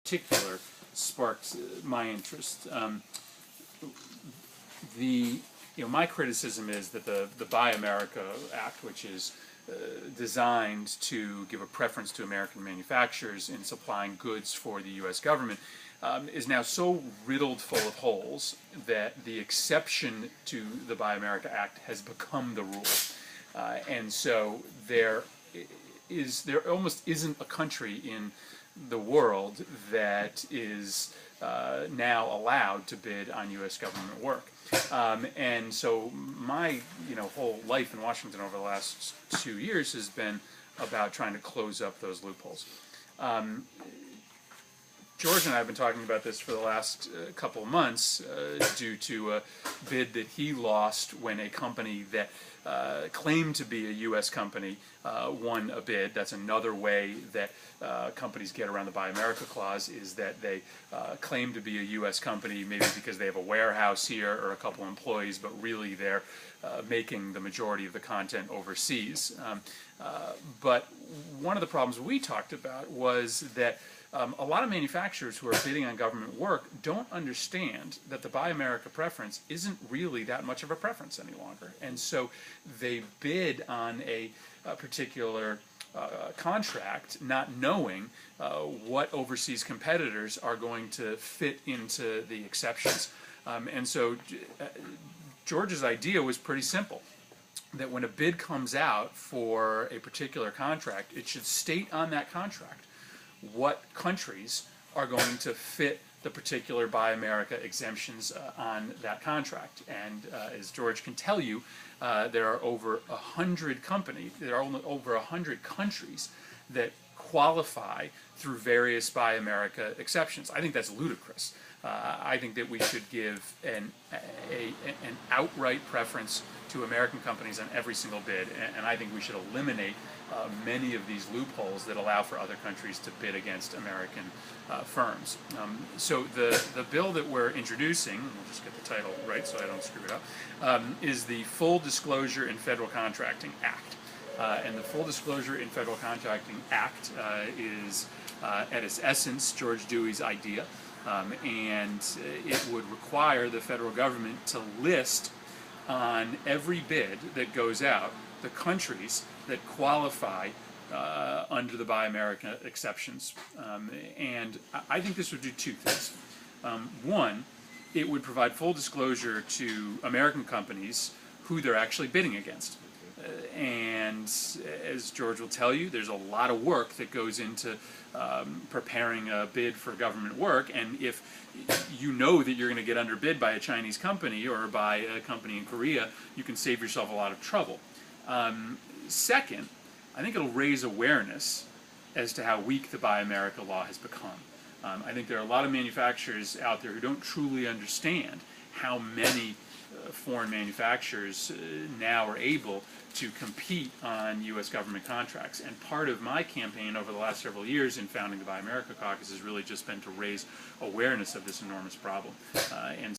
particular sparked my interest. My criticism is that the Buy America Act, which is designed to give a preference to American manufacturers in supplying goods for the U.S. government, is now so riddled full of holes that the exception to the Buy America Act has become the rule. And so there almost isn't a country in the world that is now allowed to bid on U.S. government work. And so my whole life in Washington over the last 2 years has been about trying to close up those loopholes. George and I have been talking about this for the last couple of months due to a bid that he lost when a company that claimed to be a U.S. company won a bid. That's another way that companies get around the Buy America clause, is that they claim to be a U.S. company maybe because they have a warehouse here or a couple employees, but really they're making the majority of the content overseas. But one of the problems we talked about was that a lot of manufacturers who are bidding on government work don't understand that the Buy America preference isn't really that much of a preference any longer. And so they bid on a particular contract not knowing what overseas competitors are going to fit into the exceptions. And so George's idea was pretty simple, that when a bid comes out for a particular contract, it should state on that contract what countries are going to fit the particular Buy America exemptions on that contract. And as George can tell you, there are over 100 companies, there are over 100 countries that qualify through various Buy America exceptions. I think that's ludicrous. I think that we should give an outright preference to American companies on every single bid, and I think we should eliminate many of these loopholes that allow for other countries to bid against American firms. So the bill that we're introducing, we'll just get the title right so I don't screw it up, is the Full Disclosure in Federal Contracting Act. And the Full Disclosure in Federal Contracting Act is, at its essence, George Dewey's idea. And it would require the federal government to list on every bid that goes out the countries that qualify under the Buy America exceptions. And I think this would do two things. One, it would provide full disclosure to American companies who they're actually bidding against. And as George will tell you, there's a lot of work that goes into preparing a bid for government work, and if you know that you're going to get underbid by a Chinese company or by a company in Korea, you can save yourself a lot of trouble. Second, I think it'll raise awareness as to how weak the Buy America law has become. I think there are a lot of manufacturers out there who don't truly understand how many foreign manufacturers now are able to compete on U.S. government contracts. And part of my campaign over the last several years in founding the Buy America Caucus has really just been to raise awareness of this enormous problem. And